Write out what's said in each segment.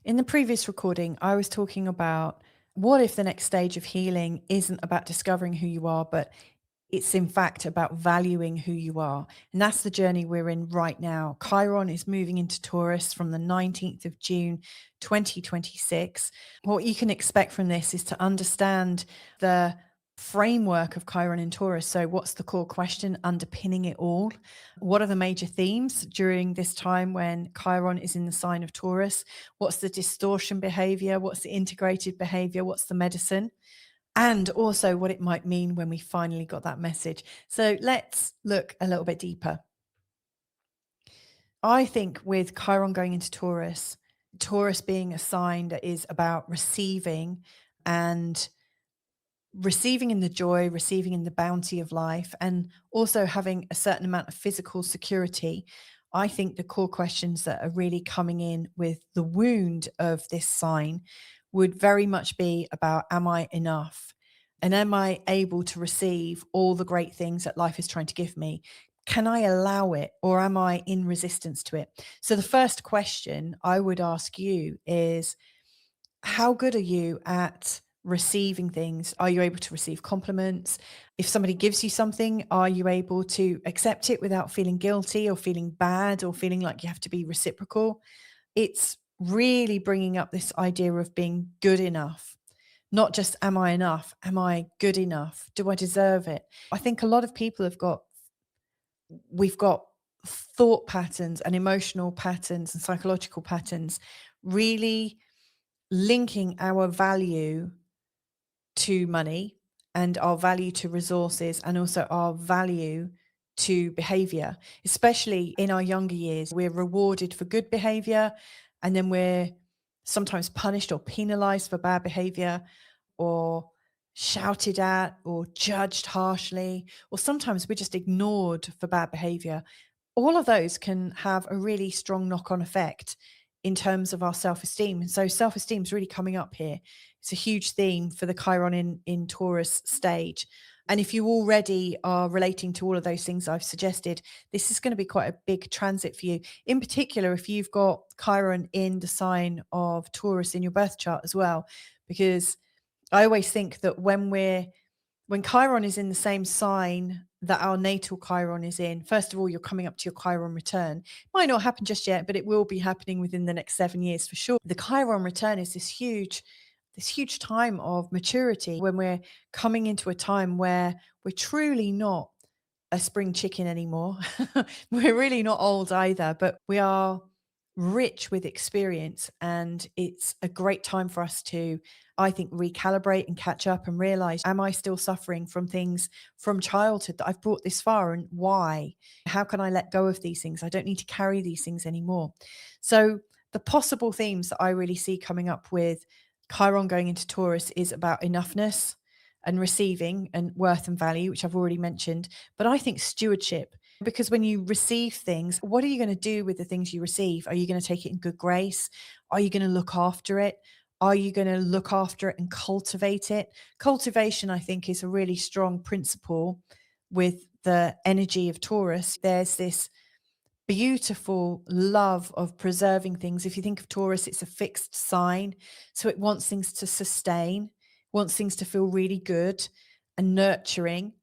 In the previous recording, I was talking about what if the next stage of healing isn't about discovering who you are, but it's in fact about valuing who you are. And that's the journey we're in right now. Chiron is moving into Taurus from the 19th of June, 2026. What you can expect from this is to understand the framework of Chiron in Taurus. So, what's the core question underpinning it all? What are the major themes during this time when Chiron is in the sign of Taurus? What's the distortion behavior? What's the integrated behavior? What's the medicine? And also what it might mean when we finally got that message. So let's look a little bit deeper. I think with Chiron going into Taurus, Taurus being a sign that is about receiving and receiving in the joy, receiving in the bounty of life, and also having a certain amount of physical security. I think the core questions that are really coming in with the wound of this sign would very much be about, am I enough? And am I able to receive all the great things that life is trying to give me? Can I allow it, or am I in resistance to it? So, the first question I would ask you is, how good are you at receiving things? Are you able to receive compliments? If somebody gives you something, are you able to accept it without feeling guilty or feeling bad or feeling like you have to be reciprocal? It's really bringing up this idea of being good enough. Not just, am I enough? Am I good enough? Do I deserve it? I think a lot of people we've got thought patterns and emotional patterns and psychological patterns really linking our value to money and our value to resources and also our value to behavior, especially in our younger years. We're rewarded for good behavior, and then we're sometimes punished or penalized for bad behavior, or shouted at or judged harshly, or sometimes we're just ignored for bad behavior. All of those can have a really strong knock-on effect in terms of our self-esteem. And so self-esteem is really coming up here. It's a huge theme for the Chiron in Taurus stage. And if you already are relating to all of those things I've suggested, this is going to be quite a big transit for you. In particular, if you've got Chiron in the sign of Taurus in your birth chart as well, because I always think that when Chiron is in the same sign that our natal Chiron is in, first of all, you're coming up to your Chiron return. Might not happen just yet, but it will be happening within the next 7 years for sure. The Chiron return is this huge time of maturity when we're coming into a time where we're truly not a spring chicken anymore. We're really not old either, but we are rich with experience. And it's a great time for us to, I think, recalibrate and catch up and realize, am I still suffering from things from childhood that I've brought this far, and why? How can I let go of these things? I don't need to carry these things anymore. So, the possible themes that I really see coming up with Chiron going into Taurus is about enoughness and receiving and worth and value, which I've already mentioned. But I think stewardship, because when you receive things, what are you going to do with the things you receive? Are you going to take it in good grace? Are you going to look after it? Are you going to look after it and cultivate it? Cultivation, I think, is a really strong principle with the energy of Taurus. There's this beautiful love of preserving things. If you think of Taurus, it's a fixed sign. So it wants things to sustain, wants things to feel really good and nurturing.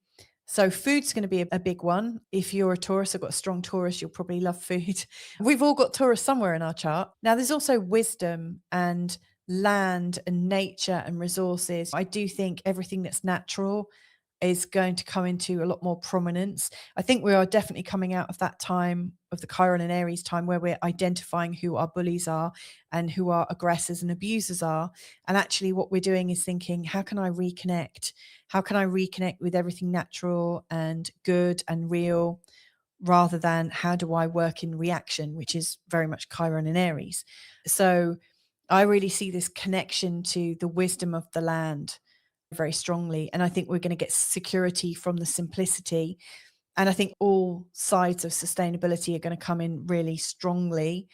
So food's going to be a big one. If you're a Taurus, I've got a strong Taurus, you'll probably love food. We've all got Taurus somewhere in our chart. Now, there's also wisdom and land and nature and resources. I do think everything that's natural is going to come into a lot more prominence. I think we are definitely coming out of that time of the Chiron and Aries time where we're identifying who our bullies are and who our aggressors and abusers are. And actually, what we're doing is thinking, how can I reconnect? How can I reconnect with everything natural and good and real, rather than how do I work in reaction, which is very much Chiron and Aries. So I really see this connection to the wisdom of the land very strongly. And I think we're going to get security from the simplicity. And I think all sides of sustainability are going to come in really strongly.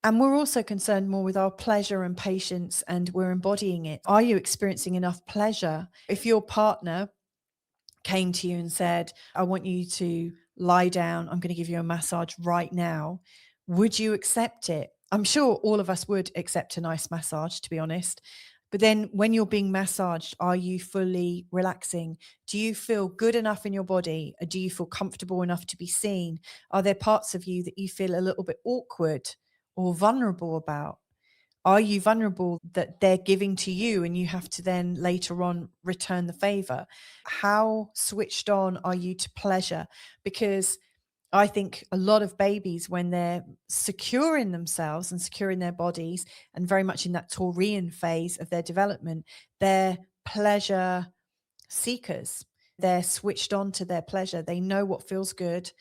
And we're also concerned more with our pleasure and patience, and we're embodying it. Are you experiencing enough pleasure? If your partner came to you and said, I want you to lie down, I'm going to give you a massage right now, would you accept it? I'm sure all of us would accept a nice massage, to be honest. But then when you're being massaged, are you fully relaxing? Do you feel good enough in your body? Do you feel comfortable enough to be seen? Are there parts of you that you feel a little bit awkward or vulnerable about? Are you vulnerable that they're giving to you and you have to then later on return the favor? How switched on are you to pleasure? Because I think a lot of babies, when they're secure in themselves and secure in their bodies and very much in that Taurian phase of their development, they're pleasure seekers. They're switched on to their pleasure. They know what feels good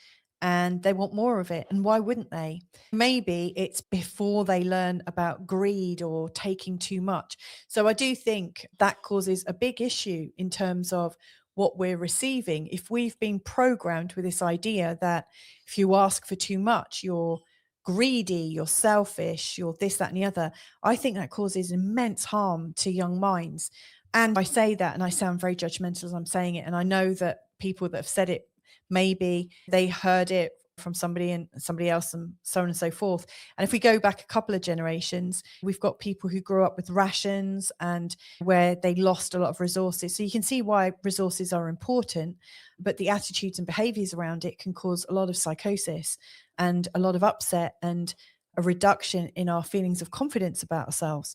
and they want more of it. And why wouldn't they? Maybe it's before they learn about greed or taking too much. So I do think that causes a big issue in terms of what we're receiving. If we've been programmed with this idea that if you ask for too much, you're greedy, you're selfish, you're this, that, and the other, I think that causes immense harm to young minds. And I say that and I sound very judgmental as I'm saying it. And I know that people that have said it, maybe they heard it from somebody and somebody else and so on and so forth. And if we go back a couple of generations, we've got people who grew up with rations and where they lost a lot of resources. So you can see why resources are important, but the attitudes and behaviors around it can cause a lot of psychosis and a lot of upset and a reduction in our feelings of confidence about ourselves.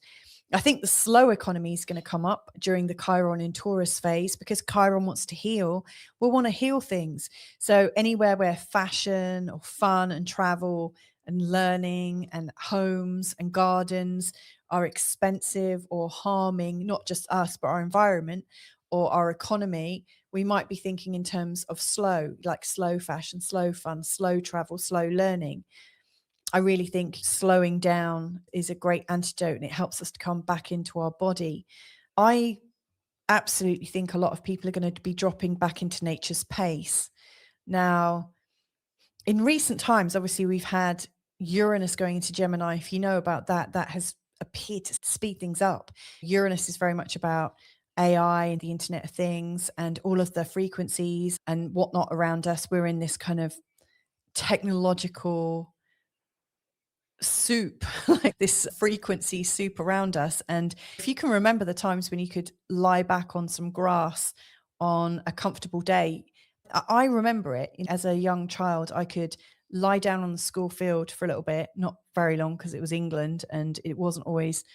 I think the slow economy is going to come up during the Chiron in Taurus phase because Chiron wants to heal. We'll want to heal things. So anywhere where fashion or fun and travel and learning and homes and gardens are expensive or harming not just us, but our environment or our economy, we might be thinking in terms of slow, like slow fashion, slow fun, slow travel, slow learning. I really think slowing down is a great antidote and it helps us to come back into our body. I absolutely think a lot of people are going to be dropping back into nature's pace. Now, in recent times, obviously, we've had Uranus going into Gemini. If you know about that, that has appeared to speed things up. Uranus is very much about AI and the Internet of Things and all of the frequencies and whatnot around us. We're in this kind of technological soup, like this frequency soup around us. And if you can remember the times when you could lie back on some grass on a comfortable day, I remember it as a young child. I could lie down on the school field for a little bit, not very long because it was England and it wasn't always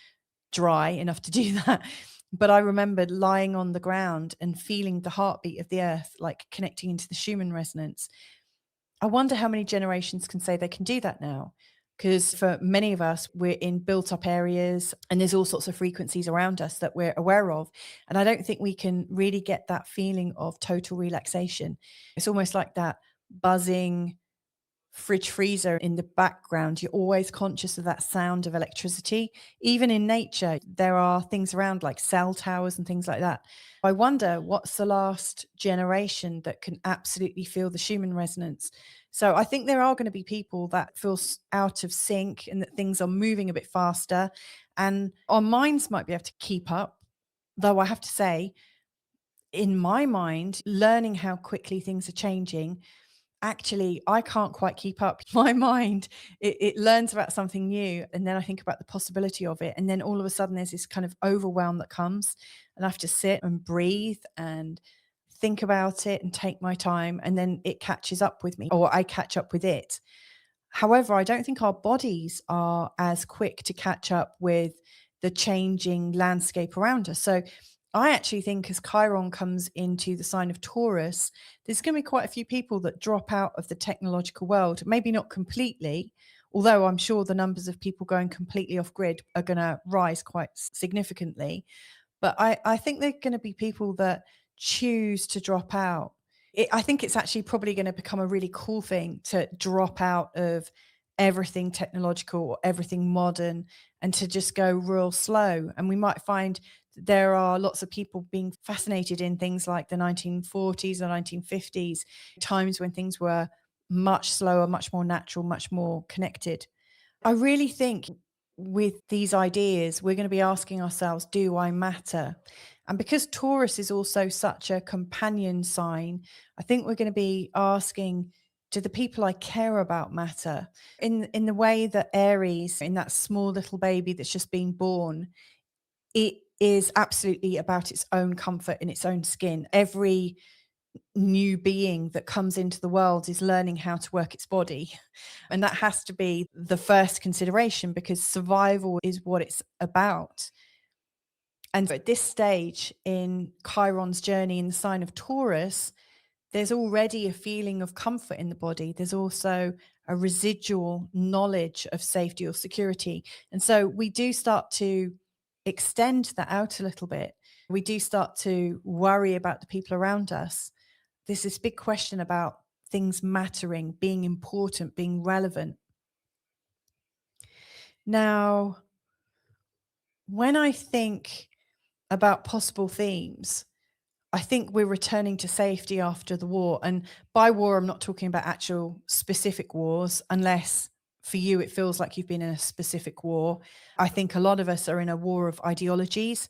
dry enough to do that. But I remembered lying on the ground and feeling the heartbeat of the earth, like connecting into the Schumann resonance. I wonder how many generations can say they can do that now. Because for many of us, we're in built up areas and there's all sorts of frequencies around us that we're aware of. And I don't think we can really get that feeling of total relaxation. It's almost like that buzzing fridge freezer in the background. You're always conscious of that sound of electricity. Even in nature, there are things around like cell towers and things like that. I wonder what's the last generation that can absolutely feel the Schumann resonance. So I think there are going to be people that feel out of sync and that things are moving a bit faster and our minds might be able to keep up. Though I have to say, in my mind, learning how quickly things are changing, actually, I can't quite keep up. My mind, it learns about something new, and then I think about the possibility of it, and then all of a sudden there's this kind of overwhelm that comes, and I have to sit and breathe and think about it and take my time, and then it catches up with me, or I catch up with it. However, I don't think our bodies are as quick to catch up with the changing landscape around us. So I actually think as Chiron comes into the sign of Taurus, there's going to be quite a few people that drop out of the technological world, maybe not completely, although I'm sure the numbers of people going completely off grid are going to rise quite significantly. But I think there are going to be people that choose to drop out. I think it's actually probably going to become a really cool thing to drop out of everything technological or everything modern and to just go real slow. And we might find that there are lots of people being fascinated in things like the 1940s or 1950s, times when things were much slower, much more natural, much more connected. I really think with these ideas, we're going to be asking ourselves, do I matter? And because Taurus is also such a companion sign, I think we're going to be asking, Do the people I care about matter? In the way that Aries, in that small little baby that's just been born, it is absolutely about its own comfort in its own skin. Every new being that comes into the world is learning how to work its body. And that has to be the first consideration, because survival is what it's about. And at this stage in Chiron's journey in the sign of Taurus, there's already a feeling of comfort in the body. There's also a residual knowledge of safety or security. And so we do start to extend that out a little bit. We do start to worry about the people around us. There's this big question about things mattering, being important, being relevant. Now, when I think about possible themes, I think we're returning to safety after the war. And by war, I'm not talking about actual specific wars, unless for you it feels like you've been in a specific war. I think a lot of us are in a war of ideologies,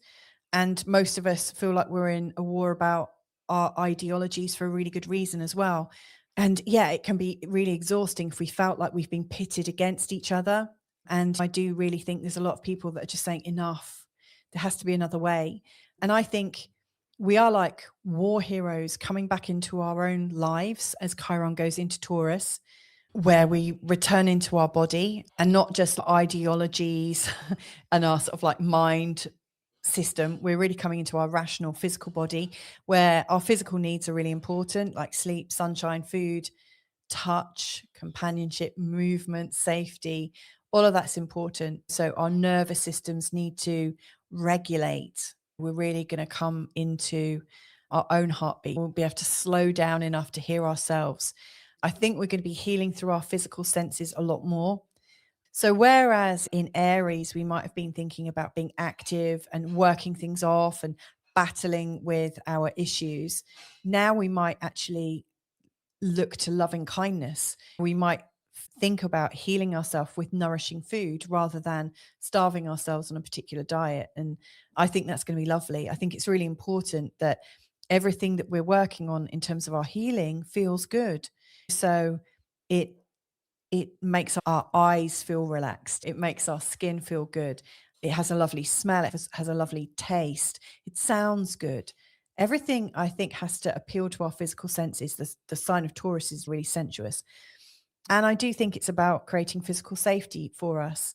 and most of us feel like we're in a war about our ideologies for a really good reason as well. And yeah, it can be really exhausting if we felt like we've been pitted against each other. And I do really think there's a lot of people that are just saying, enough, there has to be another way. And I think we are like war heroes coming back into our own lives as Chiron goes into Taurus, where we return into our body and not just ideologies and our sort of like mind system. We're really coming into our rational physical body, where our physical needs are really important, like sleep, sunshine, food, touch, companionship, movement, safety. All of that's important. So our nervous systems need to regulate. We're really going to come into our own heartbeat. We'll be able to slow down enough to hear ourselves. I think we're going to be healing through our physical senses a lot more. So whereas in Aries, we might have been thinking about being active and working things off and battling with our issues, now we might actually look to loving kindness. We might think about healing ourselves with nourishing food rather than starving ourselves on a particular diet. And I think that's going to be lovely. I think it's really important that everything that we're working on in terms of our healing feels good. So it makes our eyes feel relaxed. It makes our skin feel good. It has a lovely smell. It has a lovely taste. It sounds good. Everything, I think, has to appeal to our physical senses. The sign of Taurus is really sensuous. And I do think it's about creating physical safety for us.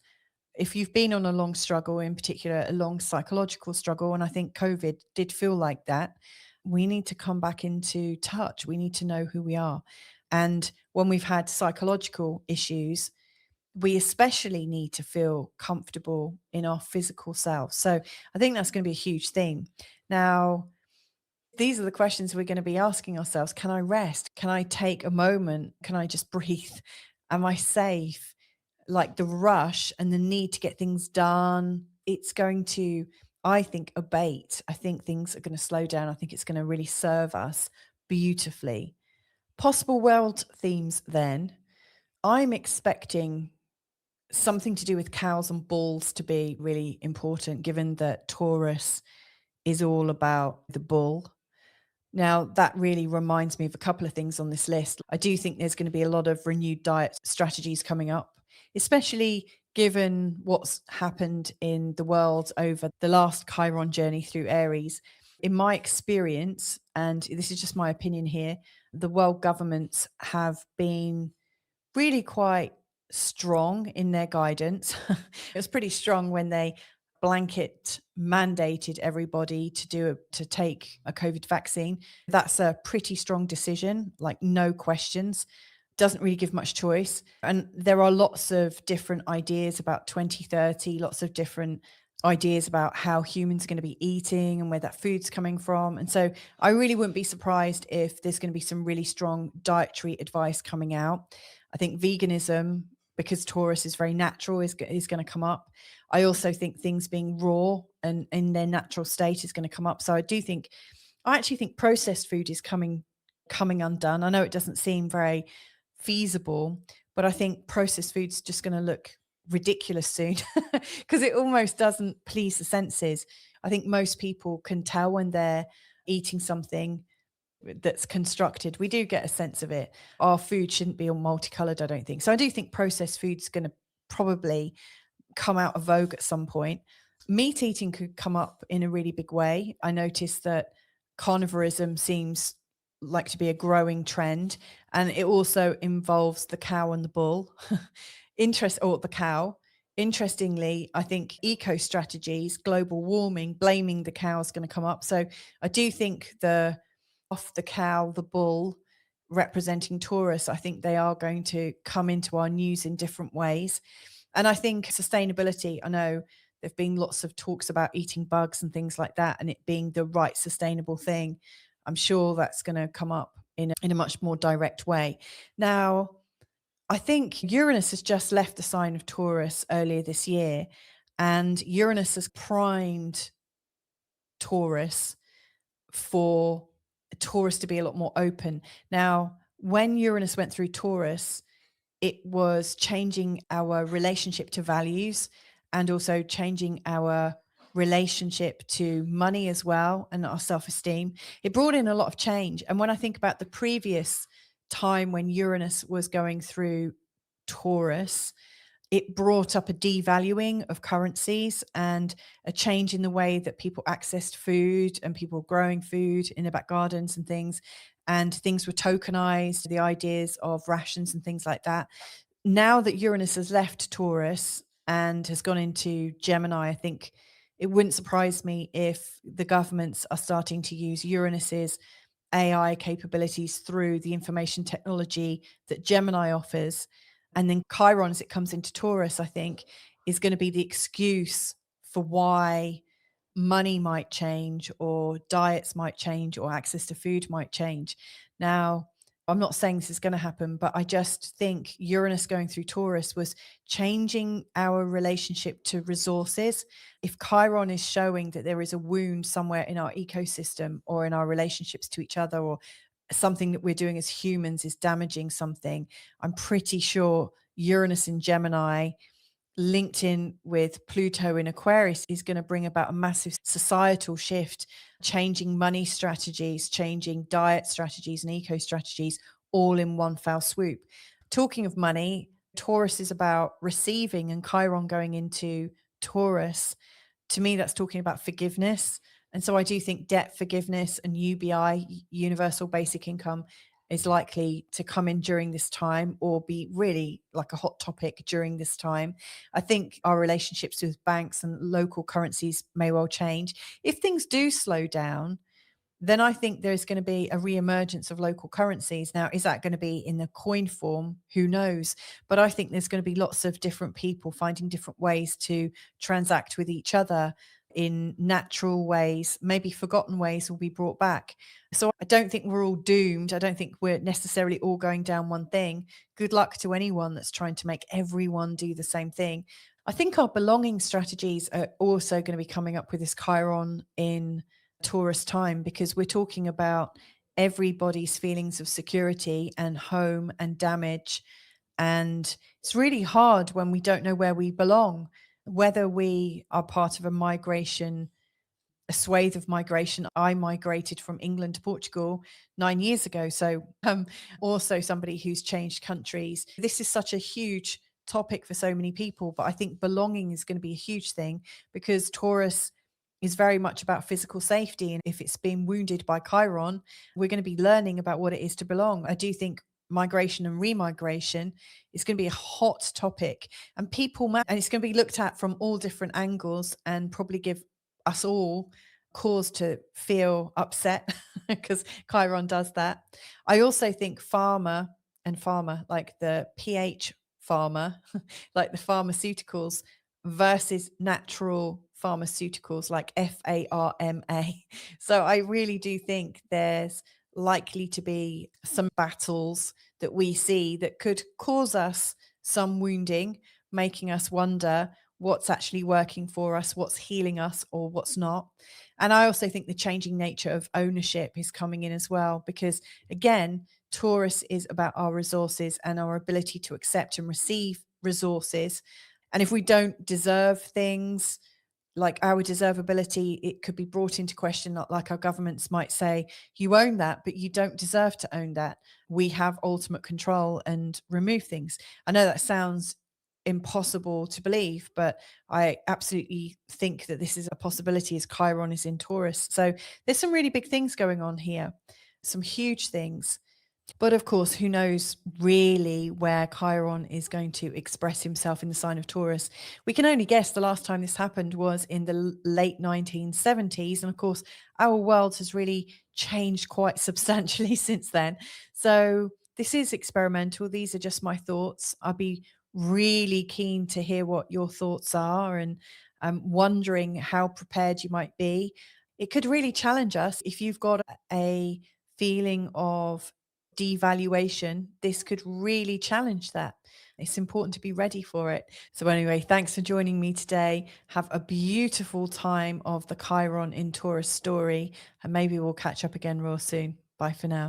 If you've been on a long struggle, in particular, a long psychological struggle, and I think COVID did feel like that, we need to come back into touch. We need to know who we are. And when we've had psychological issues, we especially need to feel comfortable in our physical self. So I think that's going to be a huge theme. Now, these are the questions we're going to be asking ourselves. Can I rest? Can I take a moment? Can I just breathe? Am I safe? Like the rush and the need to get things done, it's going to, I think, abate. I think things are going to slow down. I think it's going to really serve us beautifully. Possible world themes then. I'm expecting something to do with cows and bulls to be really important, given that Taurus is all about the bull. Now, that really reminds me of a couple of things on this list. I do think there's going to be a lot of renewed diet strategies coming up, especially given what's happened in the world over the last Chiron journey through Aries. In my experience, and this is just my opinion here, the world governments have been really quite strong in their guidance. It was pretty strong when they blanket mandated everybody to take a COVID vaccine. That's a pretty strong decision, like no questions. Doesn't really give much choice. And there are lots of different ideas about 2030, lots of different ideas about how humans are going to be eating and where that food's coming from. And so I really wouldn't be surprised if there's going to be some really strong dietary advice coming out. I think veganism, because Taurus is very natural, is going to come up. I also think things being raw and in their natural state is going to come up. So I actually think processed food is coming undone. I know it doesn't seem very feasible, but I think processed food's just going to look ridiculous soon because it almost doesn't please the senses. I think most people can tell when they're eating something that's constructed, we do get a sense of it. Our food shouldn't be all multicolored, I don't think. So I do think processed food's going to probably come out of vogue at some point. Meat eating could come up in a really big way. I noticed that carnivorism seems like to be a growing trend, and it also involves the cow and the bull. Or the cow. Interestingly, I think eco strategies, global warming, blaming the cow is going to come up. So I do think the off the cow, the bull representing Taurus, I think they are going to come into our news in different ways. And I think sustainability, I know there've been lots of talks about eating bugs and things like that and it being the right sustainable thing. I'm sure that's going to come up in a much more direct way. Now, I think Uranus has just left the sign of Taurus earlier this year, and Uranus has primed Taurus for Taurus to be a lot more open. Now, when Uranus went through Taurus, it was changing our relationship to values and also changing our relationship to money as well and our self-esteem. It brought in a lot of change. And when I think about the previous time when Uranus was going through Taurus, it brought up a devaluing of currencies and a change in the way that people accessed food and people growing food in their back gardens and things. And things were tokenized, the ideas of rations and things like that. Now that Uranus has left Taurus and has gone into Gemini, I think it wouldn't surprise me if the governments are starting to use Uranus's AI capabilities through the information technology that Gemini offers. And then Chiron, as it comes into Taurus, I think is going to be the excuse for why money might change or diets might change or access to food might change. Now, I'm not saying this is going to happen, but I just think Uranus going through Taurus was changing our relationship to resources. If Chiron is showing that there is a wound somewhere in our ecosystem or in our relationships to each other, or something that we're doing as humans is damaging something, I'm pretty sure Uranus in Gemini linked in with Pluto in Aquarius is going to bring about a massive societal shift, changing money strategies, changing diet strategies and eco strategies all in one foul swoop. Talking of money, Taurus is about receiving, and Chiron going into Taurus, to me, that's talking about forgiveness. And so I do think debt forgiveness and UBI, universal basic income, is likely to come in during this time or be really like a hot topic during this time. I think our relationships with banks and local currencies may well change. If things do slow down, then I think there's going to be a reemergence of local currencies. Now, is that going to be in the coin form? Who knows? But I think there's going to be lots of different people finding different ways to transact with each other in natural ways. Maybe forgotten ways will be brought back. So I don't think we're all doomed. I don't think we're necessarily all going down one thing. Good luck to anyone that's trying to make everyone do the same thing. I think our belonging strategies are also going to be coming up with this Chiron in Taurus time, because we're talking about everybody's feelings of security and home and damage. And it's really hard when we don't know where we belong, whether we are part of a swathe of migration. I migrated from England to Portugal 9 years ago. So also somebody who's changed countries. This is such a huge topic for so many people, but I think belonging is going to be a huge thing, because Taurus is very much about physical safety. And if it's been wounded by Chiron, we're going to be learning about what it is to belong. I do think migration and remigration is going to be a hot topic, and and it's going to be looked at from all different angles and probably give us all cause to feel upset because Chiron does that. I also think farmer, like the pH farmer, like the pharmaceuticals versus natural pharmaceuticals like FARMA. So I really do think there's likely to be some battles that we see that could cause us some wounding, making us wonder what's actually working for us, what's healing us, or what's not. And I also think the changing nature of ownership is coming in as well, because again, Taurus is about our resources and our ability to accept and receive resources. And if we don't deserve things, like our deservability, it could be brought into question, not like our governments might say, you own that, but you don't deserve to own that. We have ultimate control and remove things. I know that sounds impossible to believe, but I absolutely think that this is a possibility as Chiron is in Taurus. So there's some really big things going on here, some huge things. But of course, who knows really where Chiron is going to express himself in the sign of Taurus? We can only guess the last time this happened was in the late 1970s. And of course, our world has really changed quite substantially since then. So this is experimental. These are just my thoughts. I'll be really keen to hear what your thoughts are, and wondering how prepared you might be. It could really challenge us if you've got a feeling of devaluation. This could really challenge that. It's important to be ready for it. So, anyway, thanks for joining me today. Have a beautiful time of the Chiron in Taurus story, and maybe we'll catch up again real soon. Bye for now.